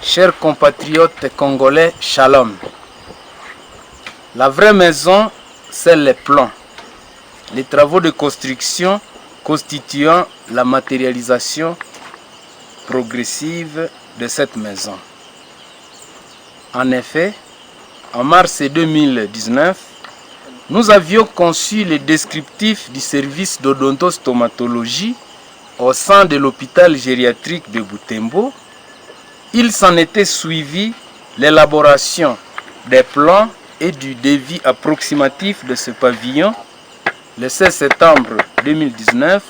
Chers compatriotes congolais, shalom. La vraie maison, c'est les plans. Les travaux de construction constituant la matérialisation progressive de cette maison. En effet, en mars 2019, nous avions conçu le descriptif du service d'odontostomatologie au sein de l'hôpital gériatrique de Butembo. Il s'en était suivi l'élaboration des plans et du devis approximatif de ce pavillon le 16 septembre 2019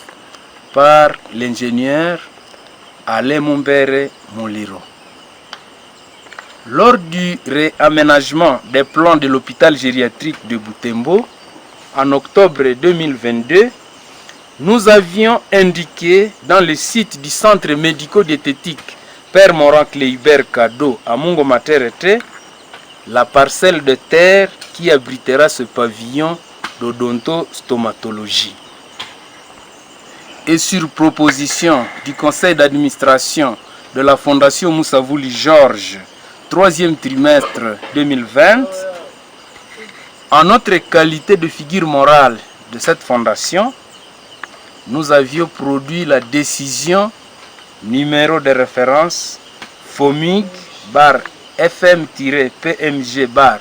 par l'ingénieur Alain Mumbere Moliro. Lors du réaménagement des plans de l'hôpital gériatrique de Butembo en octobre 2022, nous avions indiqué dans le site du centre médico-diététique Père Moran Kleibert Kado à Mungo Materete la parcelle de terre qui abritera ce pavillon d'odontostomatologie. Et sur proposition du conseil d'administration de la Fondation Moussavouli Georges, 3e trimestre 2020, en notre qualité de figure morale de cette fondation, nous avions produit la décision numéro de référence FOMIG bar FM-PMG bar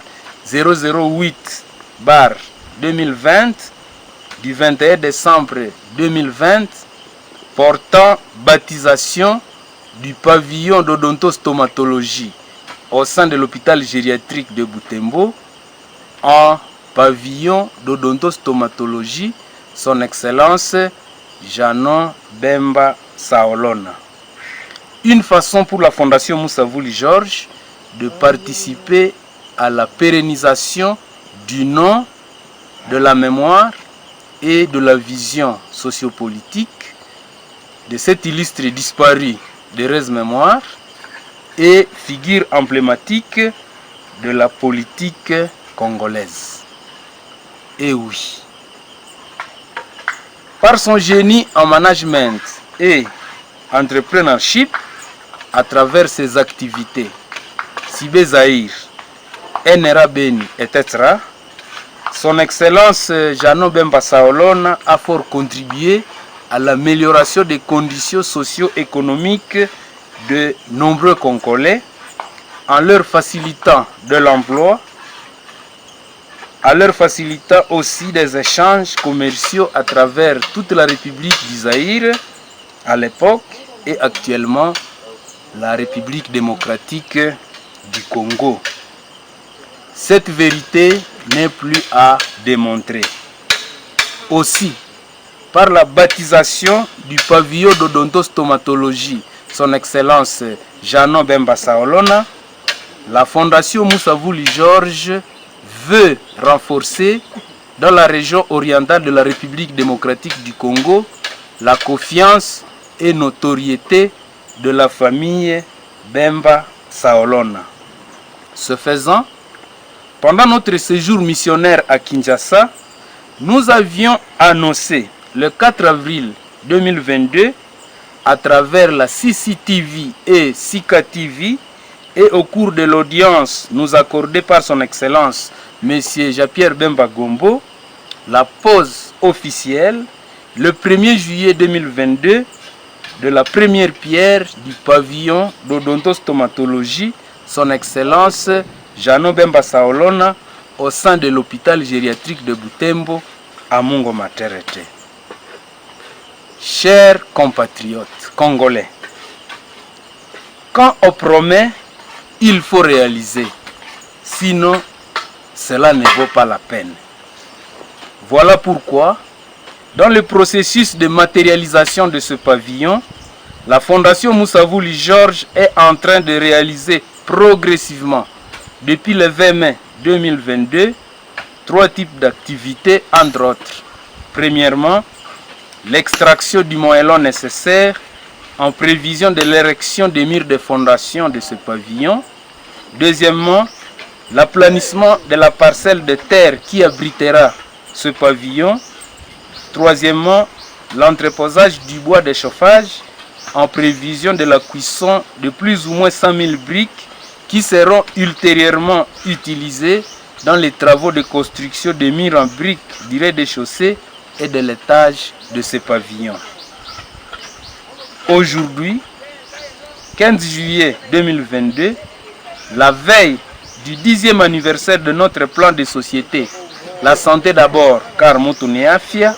008 bar 2020 du 21 décembre 2020 portant baptisation du pavillon d'odontostomatologie au sein de l'hôpital gériatrique de Butembo en pavillon d'odontostomatologie son excellence Janon Bemba Saolona. Une façon pour la Fondation Moussavouli Georges de participer à la pérennisation du nom, de la mémoire et de la vision sociopolitique de cet illustre disparu d'heureuse mémoire et figure emblématique de la politique congolaise. Et oui, par son génie en management et entrepreneurship, à travers ses activités, Sibé Zahir, NRA Beni, etc., son excellence Janon Bemba Saolona a fort contribué à l'amélioration des conditions socio-économiques de nombreux Congolais en leur facilitant de l'emploi, en leur facilitant aussi des échanges commerciaux à travers toute la République du Zaïre à l'époque et actuellement la République démocratique du Congo. Cette vérité n'est plus à démontrer. Aussi, par la baptisation du pavillon d'odontostomatologie, son excellence Janon Bemba Saolona, la Fondation Moussavouli Georges veut renforcer dans la région orientale de la République démocratique du Congo la confiance et notoriété de la famille Bemba Saolona. Ce faisant, pendant notre séjour missionnaire à Kinshasa, nous avions annoncé le 4 avril 2022 à travers la CCTV et Sika TV et au cours de l'audience nous accordée par son excellence M. Jean-Pierre Bemba Gombo, la pose officielle le 1er juillet 2022 de la première pierre du pavillon d'odontostomatologie, son excellence Janon Bemba Saolona, au sein de l'hôpital gériatrique de Butembo à Mungo Materete. Chers compatriotes congolais, quand on promet, il faut réaliser, sinon cela ne vaut pas la peine. Voilà pourquoi, dans le processus de matérialisation de ce pavillon, la Fondation Moussavouli Georges est en train de réaliser progressivement, depuis le 20 mai 2022, 3 types d'activités, entre autres. Premièrement, l'extraction du moellon nécessaire en prévision de l'érection des murs de fondation de ce pavillon. Deuxièmement, l'aplanissement de la parcelle de terre qui abritera ce pavillon. Troisièmement, l'entreposage du bois de chauffage en prévision de la cuisson de plus ou moins 100 000 briques qui seront ultérieurement utilisées dans les travaux de construction des murs en briques du rez-de-chaussée et de l'étage de ces pavillons. Aujourd'hui, 15 juillet 2022, la veille du 10e anniversaire de notre plan de société, la santé d'abord, car Moutounéafia,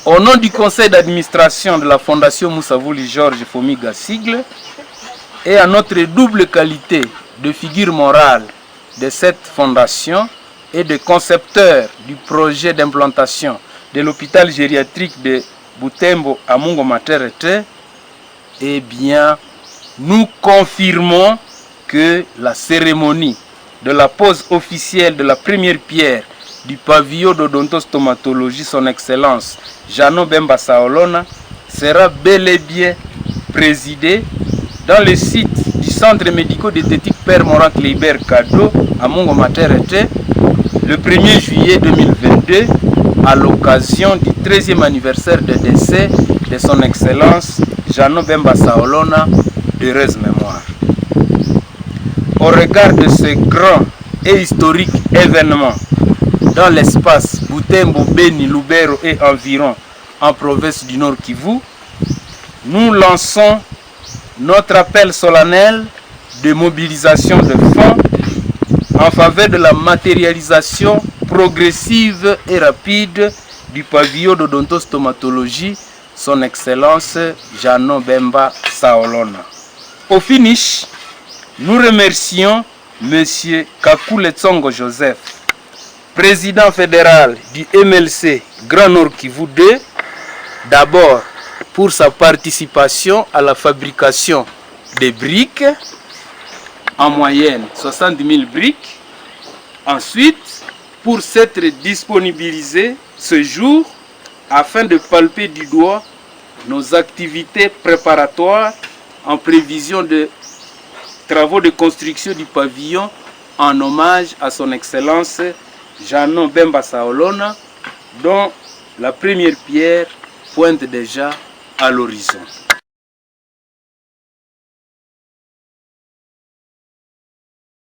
au nom du conseil d'administration de la Fondation Moussavouli Georges Fomiga Sigle, et à notre double qualité de figure morale de cette fondation et de concepteur du projet d'implantation de l'hôpital gériatrique de Butembo à Mungo Materete, eh bien, nous confirmons que la cérémonie de la pose officielle de la première pierre du pavillon d'odontostomatologie, son excellence Jano Bemba Saolona, sera bel et bien présidée dans le site du centre médico-diététique Père Morant Kleiber Kado à Mungo Materete le 1er juillet 2022 à l'occasion du 13e anniversaire de décès de son excellence Jano Bemba Saolona, d'heureuse mémoire. Au regard de ce grand et historique événement dans l'espace Butembo, Beni, Lubero et environ en province du Nord Kivu, nous lançons notre appel solennel de mobilisation de fonds en faveur de la matérialisation progressive et rapide du pavillon d'odontostomatologie, son excellence Jano Bemba Saolona. Au finish, nous remercions M. Kakule Tsongo Joseph, président fédéral du MLC Grand Nord Kivu 2, d'abord pour sa participation à la fabrication des briques, en moyenne 60 000 briques. Ensuite, pour s'être disponibilisé ce jour afin de palper du doigt nos activités préparatoires en prévision de travaux de construction du pavillon en hommage à son excellence Jano Bemba Saolona, dont la première pierre pointe déjà à l'horizon.